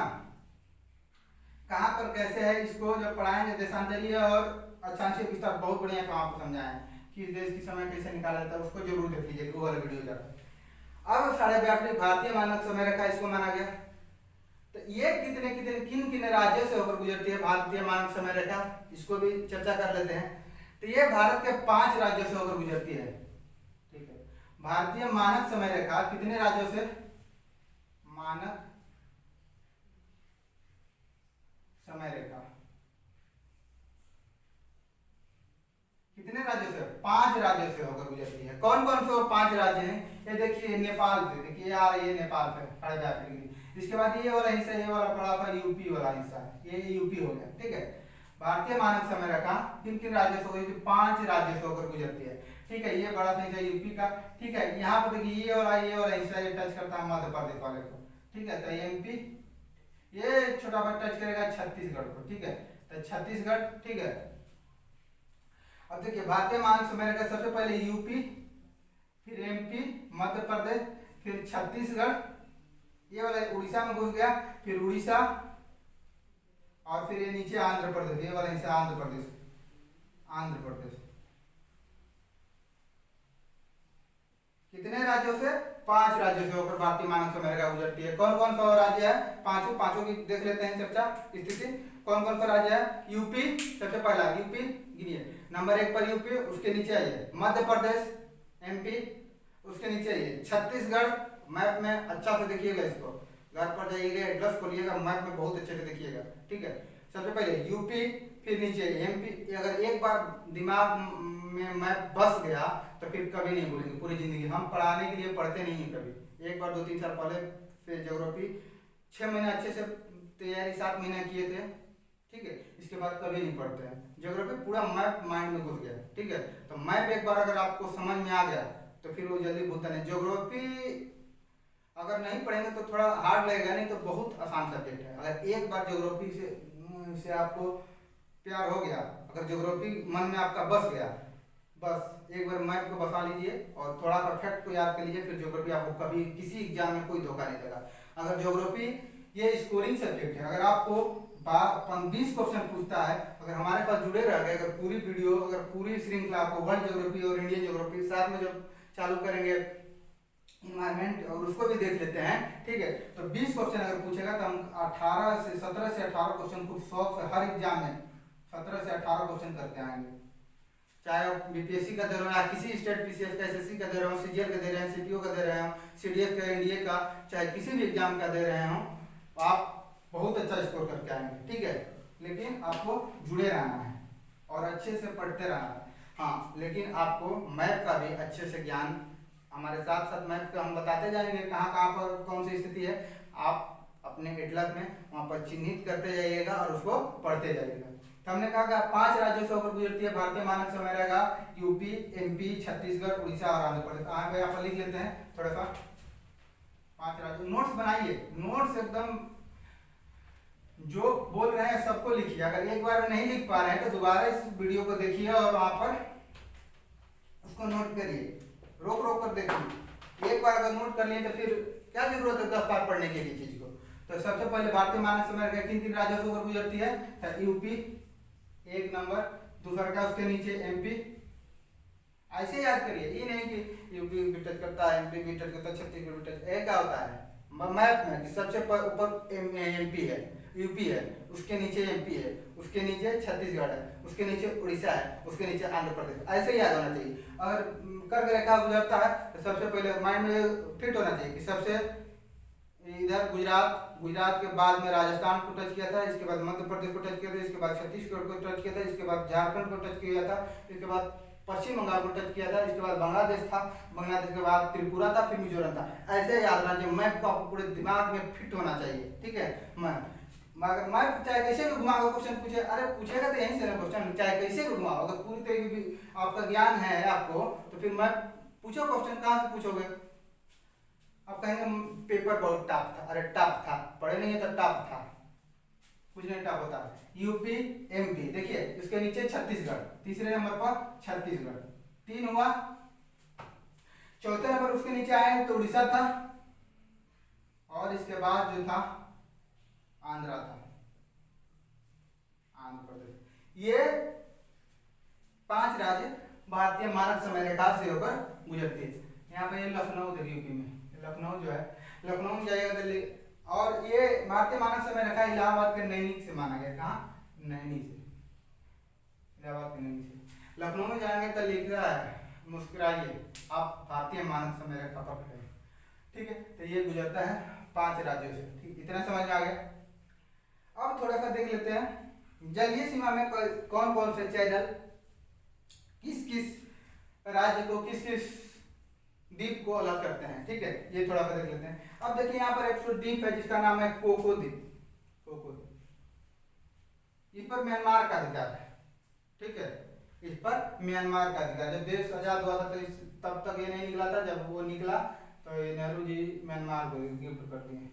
कहाँ पर कैसे है, इसको जब पढ़ाएंगे देशांतरीय और अक्षांशीय विस्तार बहुत बढ़िया तो आपको समझाएं कि इस देश की समय कैसे निकाला जाता है, उसको जरूर देख लीजिए वो वाला वीडियो जाकर। अब 42.5 भारतीय मानक समय रेखा, इसको माना गया। तो ये किन किन राज्यों से होकर गुजरती है भारतीय मानक समय रेखा, इसको भी चर्चा कर लेते हैं। तो ये भारत के 5 राज्यों से होकर गुजरती है। ठीक है, भारतीय मानक समय रेखा कितने राज्यों से, मानक समय रेखा कितने राज्यों से, 5 राज्यों से होकर गुजरती है। कौन कौन से वो 5 राज्य हैं, ये देखिए नेपाल से, देखिए यार ये नेपाल से 8.5 डिग्री, इसके बाद ये वाला हिस्सा, ये वाला पड़ा था यूपी वाला हिस्सा, ये यूपी हो गया। ठीक है, भारतीय मानक समय रेखा किन किन राज्यों से होगी, 5 राज्यों से होकर गुजरती है। ठीक है, ये बड़ा सा हिस्सा यूपी का। ठीक है, यहाँ पर देखिए ये वाला हिस्सा ये टच करता है मध्य प्रदेश वाले को। ठीक है, तो एमपी, ये छोटा सा टच करेगा छत्तीसगढ़ को। ठीक है, तो छत्तीसगढ़। ठीक है, अब देखिए भारतीय मानक समय रेखा सबसे पहले यूपी, फिर एमपी, मध्य प्रदेश, फिर छत्तीसगढ़, ये वाला उड़ीसा में घुस गया, फिर उड़ीसा, और फिर ये नीचे आंध्र प्रदेश, ये वाला हिस्सा आंध्र प्रदेश। कितने राज्यों से, 5 राज्यों से होकर भारतीय मानक समय रेखा गुजरती है। कौन कौन सा राज्य है, पांचों की देख लेते हैं चर्चा स्थिति। कौन कौन सा राज्य है, यूपी सबसे पहला, यूपी गिनिए नंबर 1 पर यूपी, उसके नीचे आइए मध्य प्रदेश, एमपी, उसके नीचे आइए छत्तीसगढ़। मैप में अच्छा से देखिएगा, इसको घर पर जाइएगा, एड्रेस खोलिएगा, मैप में बहुत अच्छे से देखिएगा। ठीक है, सबसे पहले यूपी, फिर नीचे एमपी। अगर एक बार दिमाग में मैप बस गया तो फिर कभी नहीं भूलेंगे पूरी जिंदगी। हम पढ़ाने के लिए पढ़ते नहीं है कभी, एक बार 2-3 साल पहले फिर ज्योग्राफी 6 महीने अच्छे से तैयारी 7 महीने किए थे। ठीक है, इसके बाद कभी नहीं पढ़ते हैं ज्योग्राफी, पूरा मैप माइंड में घुस गया। ठीक है, तो मैप एक बार अगर आपको समझ में आ गया तो फिर वो जल्दी भूलता नहीं। ज्योग्राफी अगर नहीं पढ़ेंगे तो थोड़ा हार्ड लगेगा, नहीं तो बहुत आसान सब्जेक्ट है। अगर एक बार ज्योग्राफी से आपको प्यार हो गया, अगर ज्योग्राफी मन में आपका बस गया, बस एक बार मैप को बसा लीजिए और थोड़ा सा फैक्ट को याद कर लीजिए, फिर ज्योग्राफी आपको कभी किसी एग्जाम में कोई धोखा नहीं देगा। अगर ज्योग्राफी ये स्कोरिंग सब्जेक्ट है, अगर आपको 20 क्वेश्चन पूछता है, अगर हमारे पास जुड़े रह गए, अगर पूरी वीडियो, अगर पूरी श्रृंखला आपको वर्ल्ड ज्योग्राफी और इंडियन ज्योग्राफी साथ में जब चालू करेंगे इन्वायरमेंट और उसको भी देख लेते हैं। ठीक है, तो 20 क्वेश्चन अगर पूछेगा तो हम 17 से 18 क्वेश्चन खूब शौक से हर एग्जाम में 17 से 18 क्वेश्चन करते आएंगे, चाहे आप बीपीएससी का दे रहे हो, किसी स्टेट पीसीएस का, एसएससी का दे रहे हो, सीजीएल का दे रहे हैं, सीपीओ का दे रहे हो, सीडीएफ का, एनडीए का, चाहे किसी भी एग्जाम का दे रहे हो, आप बहुत अच्छा स्कोर करके आएंगे। ठीक है, लेकिन आपको जुड़े रहना है और अच्छे से पढ़ते रहना है। हाँ, लेकिन आपको मैप का भी अच्छे से ज्ञान, हमारे साथ साथ मैप का हम बताते जाएंगे कहाँ कहाँ पर कौन सी स्थिति है, आप अपने एटलस में वहाँ पर चिन्हित करते जाइएगा और उसको पढ़ते जाइएगा। तो हमने कहा कि 5 राज्यों से होकर गुजरती है भारतीय मानक समय रेखा, यूपी, एमपी, छत्तीसगढ़, उड़ीसा और आंध्र प्रदेश। यहाँ पर लिख लेते हैं थोड़ा सा 5 राज्यों। नोट्स बनाइए, नोट्स एकदम जो बोल रहे हैं सबको लिखिए। अगर एक बार नहीं लिख पा रहे हैं तो दोबारा इस वीडियो को देखिए और वहां पर उसको नोट करिए, रोक रोक कर देखिए। एक बार अगर नोट कर लिए तो फिर क्या जरूरत है 10 बार पढ़ने के लिए चीज को। तो सबसे पहले भारतीय मानक समय रेखा किन राज्यों से होकर गुजरती है, तो यूपी 1 नंबर, दूसरा का उसके नीचे एमपी। ऐसे याद करिए, ये नहीं कि यूपी भी टच करता है, एमपी भी टच करता है, छत्तीसगढ़ भी टच। क्या होता है मैप में कि सबसे ऊपर एमपी है, यूपी है, उसके नीचे एमपी है, उसके नीचे छत्तीसगढ़ है, उसके नीचे उड़ीसा है, उसके नीचे आंध्र प्रदेश। ऐसे ही याद होना चाहिए। अगर कर्क रेखा गुजरता है तो सबसे पहले माइंड में फिट होना चाहिए कि सबसे इधर गुजरात के बाद में राजस्थान को टच किया था, इसके बाद मध्य प्रदेश को टच किया था, इसके बाद छत्तीसगढ़ को टच किया था, इसके बाद झारखंड को टच किया था, इसके बाद पश्चिम बंगाल को टच किया था, इसके बाद बांग्लादेश था, बांग्लादेश के बाद त्रिपुरा था, फिर मिजोरम था। ऐसे याद रखना चाहिए, मैप को आपको पूरे दिमाग में फिट होना चाहिए। ठीक है, मैप मगर मैं चाहे कैसे भी घुमाओ क्वेश्चन पूछे, अरे पूछेगा तो यहीं से ना क्वेश्चन, चाहे कैसे भी घुमाओ, अगर पूरी तरीके भी आपका ज्ञान है आपको तो फिर मैं पूछो क्वेश्चन कहाँ से पूछोगे। आप कहेंगे पेपर बहुत टफ था, अरे टफ था, पढ़े नहीं है तो टफ था, कुछ नहीं टफ होता। यूपी एमपी देखिए, इसके नीचे छत्तीसगढ़, तीसरे नंबर पर छत्तीसगढ़, 3 हुआ। चौथे नंबर उसके नीचे आए तो उड़ीसा था, और इसके बाद जो था आंध्रा था, आंध्र प्रदेश। ये 5 राज्य भारतीय मानक समय रेखा से होकर गुजरती है। यहाँ पे ये लखनऊ देखिए, यूपी में लखनऊ जो है, लखनऊ में जाइएगा दिल्ली। और ये भारतीय मानक समय रेखा इलाहाबाद के नैनी से माना गया, कहाँ, नैनी से, इलाहाबाद के नैनी से। लखनऊ में जाएंगे तो लिख रहा है मुस्कुराइए, आप भारतीय मानक समय रेखा पर खड़े, ठीक है। तो ये गुजरता है 5 राज्यों से, ठीक, इतना समझ में आ गया। अब थोड़ा सा देख लेते हैं जलीय सीमा में कौन कौन से चैनल किस किस राज्य को, किस किस द्वीप को अलग करते हैं, ठीक है, ये थोड़ा सा देख लेते हैं। अब देखिए यहाँ पर एक द्वीप है जिसका नाम है कोको द्वीप, कोको द्वीप, इस पर म्यांमार का अधिकार है, ठीक है, इस पर म्यांमार का अधिकार। जब देश आजाद हुआ था तो तब तक ये नहीं निकला था, जब वो निकला तो ये नेहरू जी म्यांमार को गिफ्ट कर दिए,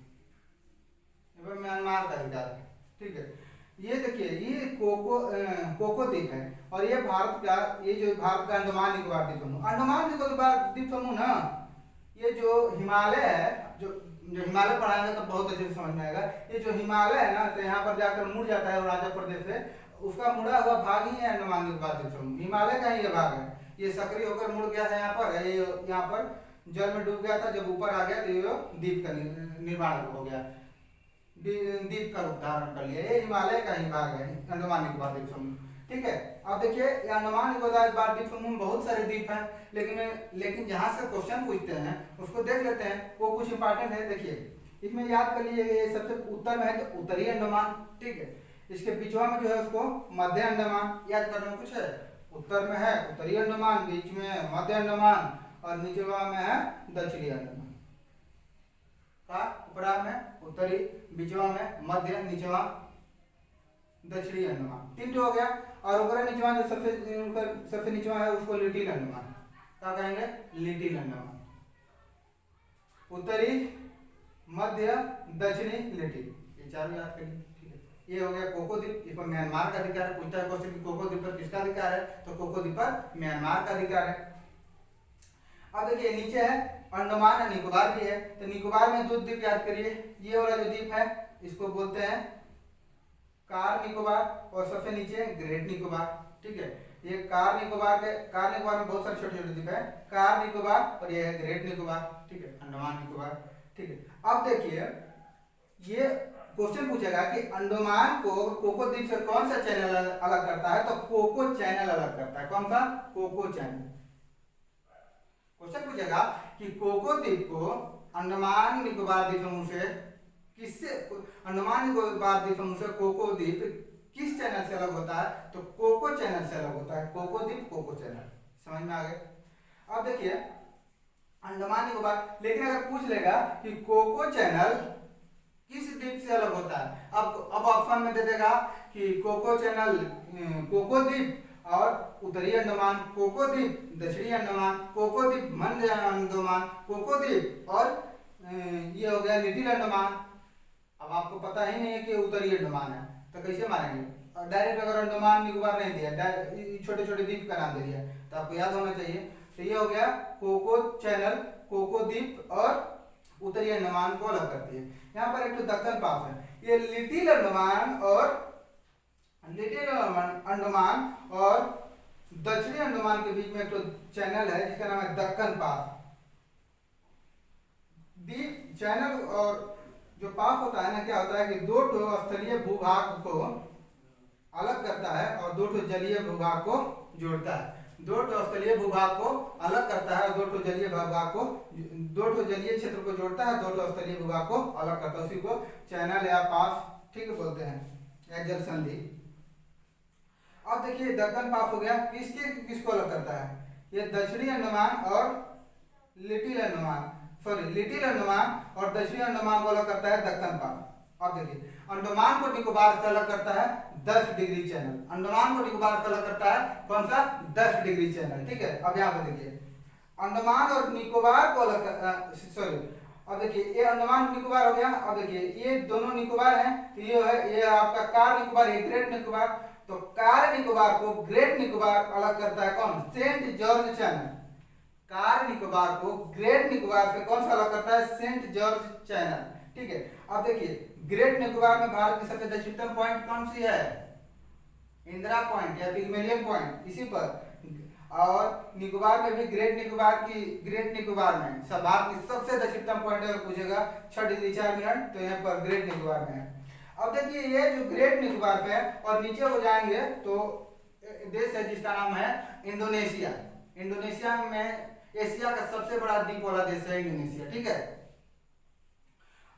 इस पर म्यांमार का अधिकार है, ठीक है। ये देखिए ये कोको द्वीप है, और ये भारत का, ये जो भारत का अंडमान निकोबार द्वीप समूह, अंडमान निकोबार द्वीप समूह ना, ये जो हिमालय है, जो हिमालय पढ़ाएंगे तो बहुत अच्छे से समझ में आएगा। ये जो हिमालय है ना, तो यहाँ पर जाकर मुड़ जाता है अरुणाचल प्रदेश से, उसका मुड़ा हुआ भाग ही है अंडमान निकोबार द्वीप समूह, हिमालय का ही ये भाग है। ये सक्रिय होकर मुड़ गया था यहाँ पर, ये यहाँ पर जल में डूब गया था, जब ऊपर आ गया तो ये द्वीप का निर्माण हो गया, द्वीप का रूप धारण कर लिया। ये हिमालय का ही भाग है अंडमान निकोबार द्वीप समूह, ठीक है। अब देखिए अंडमान निकोबार द्वीप समूह में बहुत सारे द्वीप हैं, लेकिन जहां से क्वेश्चन पूछते हैं उसको देख लेते हैं, वो कुछ इंपॉर्टेंट है। देखिए इसमें याद कर लीजिए, ये सबसे उत्तर में है तो उत्तरी अंडमान, ठीक है, इसके बीचवा में जो है उसको मध्य अंडमान, याद करना कुछ है, उत्तर में है उत्तरी अंडमान, बीच में मध्य अंडमान, और नीचवा में है दक्षिणी अंडमान, का ऊपरा में उत्तरी, बीचवा में मध्य, नीचवा दक्षिणी अंडमान, 3 हो गया। और ऊपर नीचवा जो सबसे नीचवा है उसको लिटिल अंडमान, क्या कहेंगे, लिटिल अंडमान, उत्तरी, मध्य, दक्षिणी, लिटिल, ये चारों याद करिए, ठीक है। ये हो गया कोको द्वीप, इस पर म्यांमार का अधिकार है। पूछता है क्वेश्चन कि कोको द्वीप पर किसका अधिकार है, तो कोको द्वीप पर म्यांमार का अधिकार है। अब देखिए नीचे है अंडमान और निकोबार भी है, तो निकोबार में 2 द्वीप याद करिए, ये वाला जो द्वीप है इसको बोलते हैं कार निकोबार, और सबसे नीचे ग्रेट निकोबार, ठीक है। ये कार निकोबार में बहुत सारे छोटे छोटे द्वीप है, कार निकोबार, और ये है ग्रेट निकोबार, ठीक है, अंडमान निकोबार, ठीक है। अब देखिए ये क्वेश्चन पूछेगा कि अंडमान को कोको द्वीप से कौन सा चैनल अलग करता है, तो कोको चैनल अलग करता है, कौन सा, कोको चैनल। क्वेश्चन पूछेगा कि कोको द्वीप को अंडमान निकोबार द्वीप समूह से किससे, अंडमान निकोबार द्वीप समूह से कोको द्वीप किस चैनल से अलग होता है, तो कोको चैनल से अलग होता है, कोको द्वीप कोको चैनल, समझ में आ गया। अब देखिए अंडमान निकोबार, लेकिन अगर पूछ लेगा कि कोको चैनल किस द्वीप से अलग होता है, अब ऑप्शन में दे देगा कि कोको चैनल कोको द्वीप और उत्तरी अंडमान कोको द्वीप, दक्षिणी अंडमान कोको द्वीप, मध्य अंडमान कोको द्वीप, और ये हो गया लिटिल अंडमान। अब आपको पता ही नहीं है कि उत्तरी अंडमान है तो कैसे मारेंगे, और डायरेक्ट अगर अंडमान निकोबार नहीं दिया, छोटे छोटे द्वीप का नाम दे दिया, तो आपको याद होना चाहिए। तो ये हो गया कोको चैनल, कोको द्वीप और उत्तरी अंडमान को अलग करती है। यहाँ पर एक तो दक्कन पास है, ये लिटिल अंडमान और दक्षिणी अंडमान के बीच में एक तो चैनल है जिसका नाम है दक्कन पास। द्वीप चैनल और जो पास होता है ना, क्या होता है कि 2 स्थलीय भूभाग को अलग करता है और 2 जलीय भूभाग को जोड़ता है, 2 स्थलीय भूभाग को अलग करता है और 2 जलीय भूभाग को, 2 जलीय क्षेत्र को जोड़ता है, 2 स्थलीय भूभाग को अलग करता है, उसी को चैनल या पास, ठीक है, बोलते हैं, या जल संधि। अब देखिए दक्कन पास हो गया, किसको अलग करता है, ये दक्षिणी अंडमान और लिटिल अंडमान और दक्षिणी अंडमान को अलग करता है दक्कन पास। अब देखिए अंडमान को निकोबार से अलग करता है 10 डिग्री चैनल। अंडमान को निकोबार से अलग करता है कौन सा 10 डिग्री चैनल। ठीक है, अब यहाँ पे देखिए अंडमान और निकोबार को अलग सॉरी अब देखिए ये अंडमान निकोबार हो गया। अब देखिए ये दोनों निकोबार हैं, तो ये है ये आपका कार निकोबार, ये ग्रेट निकोबार। तो कार निकोबार को ग्रेट निकोबार अलग करता है कौन, saint George channel. Car Nicobar को ग्रेट निकोबार से कौन सा अलग करता है, सेंट जॉर्ज चैनल। ठीक है, अब देखिए ग्रेट निकोबार में भारत की सबसे दक्षिणतम पॉइंट कौन सी है, इंदिरा पॉइंट या पिग्मेलियन पॉइंट, इसी पर। और निकोबार में भी ग्रेट निकोबार में सब भारत की सबसे दक्षिणतम पॉइंट अगर पूछेगा 6 डिग्री 4 मिनट, तो यहाँ पर ग्रेट निकोबार में है। अब देखिए ये जो ग्रेट निकोबार पे है और नीचे हो जाएंगे तो देश है जिसका नाम है इंडोनेशिया। इंडोनेशिया में एशिया का सबसे बड़ा द्वीप वाला देश है इंडोनेशिया। ठीक है,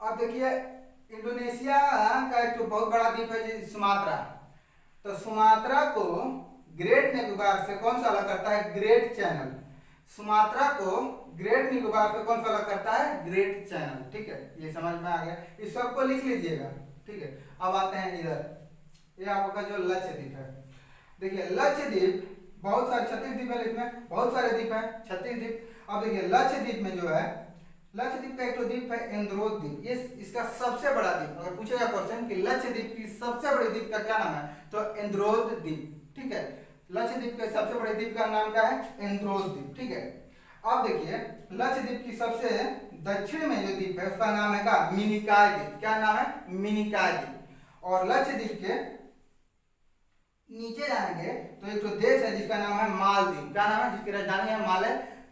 अब देखिए इंडोनेशिया का एक तो बहुत बड़ा द्वीप है सुमात्रा। तो सुमात्रा को ग्रेट निकोबार से कौन सा अलग करता है, ग्रेट चैनल। सुमात्रा को ग्रेट निकोबार से कौन सा अलग करता है, ग्रेट चैनल। ठीक है, ये समझ में आ गया, इस सबको लिख लीजिएगा। ठीक है, अब आते हैं इधर, ये आपका जो लक्षद्वीप है। देखिए लक्षद्वीप बहुत सारे 36 द्वीप है, इसमें बहुत सारे द्वीप हैं 36 द्वीप। अब देखिए लक्षद्वीप में जो है, लक्षद्वीप का एक तो द्वीप है एंद्रोथ द्वीप, ये इसका सबसे बड़ा द्वीप। अगर पूछेगा क्वेश्चन कि लक्षद्वीप की सबसे बड़े द्वीप का क्या नाम है, तो एंद्रोथ द्वीप। ठीक है, लक्षद्वीप के सबसे बड़े द्वीप का नाम क्या है, एंद्रोथ द्वीप। ठीक है, अब देखिए लक्षद्वीप की सबसे दक्षिण में जो द्वीप है उसका नाम है क्या, मिनिकॉय द्वीप। क्या नाम है, मिनिकॉय द्वीप। और लक्षद्वीप के नीचे जाएंगे तो एक तो देश है जिसका नाम है मालदीव। क्या नाम है, जिसकी राजधानी है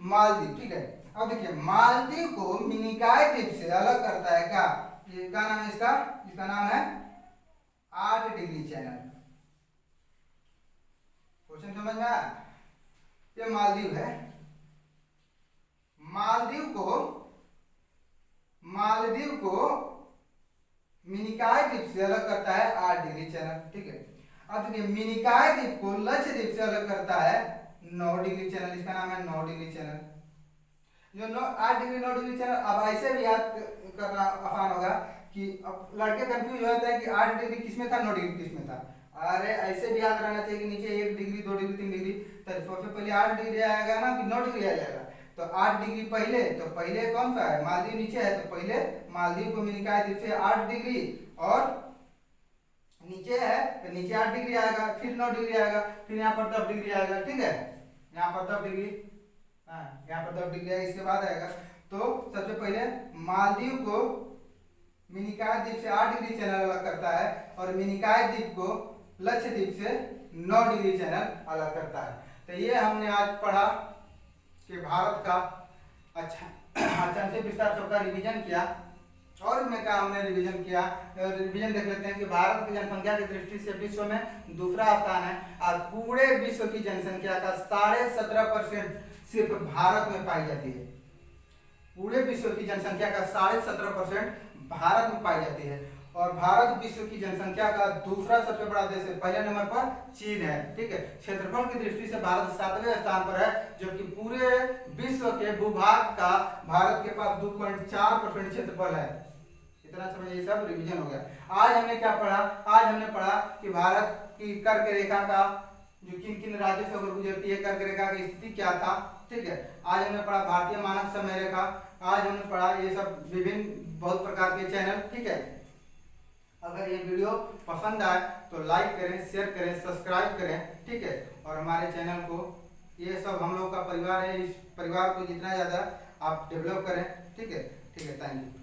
मालदीव। ठीक है, अब देखिए मालदीव को मिनिकॉय द्वीप से अलग करता है क्या, ये क्या नाम है इसका नाम है 8 डिग्री चैनल। क्वेश्चन समझ में आया, ये मालदीव है। मालदीव को मिनिकॉय द्वीप से अलग करता है 8 डिग्री चैनल। ठीक है, अब देखिए मिनिकॉय द्वीप को लक्षद्वीप से अलग करता है 9 डिग्री चैनल। इसका नाम है 9 डिग्री चैनल। जो 8 डिग्री 9 डिग्री चैनल, अब ऐसे भी याद करना आसान होगा कि अब लड़के कंफ्यूज हो जाते हैं कि 8 डिग्री किसमें था, 9 डिग्री किसमें था। अरे ऐसे भी याद रहना चाहिए कि नीचे 1 डिग्री 2 डिग्री 3 डिग्री, तो सबसे पहले 8 डिग्री आएगा ना कि 9 डिग्री आ जाएगा। तो 8 डिग्री पहले, तो पहले कौन सा है, मालदीव नीचे है, तो पहले मालदीव को मिनिकॉय द्वीप से 8 डिग्री और नीचे है तो नीचे 8 डिग्री आएगा, फिर 9 डिग्री आएगा, फिर यहाँ पर 10 डिग्री आएगा। ठीक है, यहाँ पर 10 डिग्री, यहाँ पर 10 डिग्री आएगा, इसके बाद आएगा। तो सबसे पहले मालदीव को मिनिकॉय द्वीप से 8 डिग्री चैनल अलग करता है और मिनिकॉय द्वीप को लक्षद्वीप से 9 डिग्री चैनल अलग करता है। तो ये हमने आज पढ़ा कि भारत का अच्छा से विस्तार सबका रिवीजन किया। और इसमें क्या हमने रिवीजन किया, रिवीजन देख लेते हैं कि भारत की जनसंख्या की दृष्टि से विश्व में दूसरा स्थान है और पूरे विश्व की जनसंख्या का 17.5% सिर्फ भारत में पाई जाती है। पूरे विश्व की जनसंख्या का 17.5% भारत में पाई जाती है और भारत विश्व की जनसंख्या का दूसरा सबसे बड़ा देश है। पहले नंबर पर चीन है। ठीक है, क्षेत्रफल की दृष्टि से भारत 7वें स्थान पर है, जबकि पूरे विश्व के भूभाग का भारत के पास 2.4% क्षेत्रफल है। इतना समझ, ये सब रिवीजन हो गया। आज हमने क्या पढ़ा, आज हमने पढ़ा कि भारत की कर्क रेखा का जो किन किन राज्यों से होकर गुजरती है, कर्क रेखा की स्थिति क्या था। ठीक है, आज हमने पढ़ा भारतीय मानक समय रेखा, आज हमने पढ़ा ये सब विभिन्न बहुत प्रकार के चैनल। ठीक है, अगर ये वीडियो पसंद आए तो लाइक करें, शेयर करें, सब्सक्राइब करें। ठीक है, और हमारे चैनल को, ये सब हम लोग का परिवार है, इस परिवार को जितना ज़्यादा आप डेवलप करें। ठीक है, थैंक यू।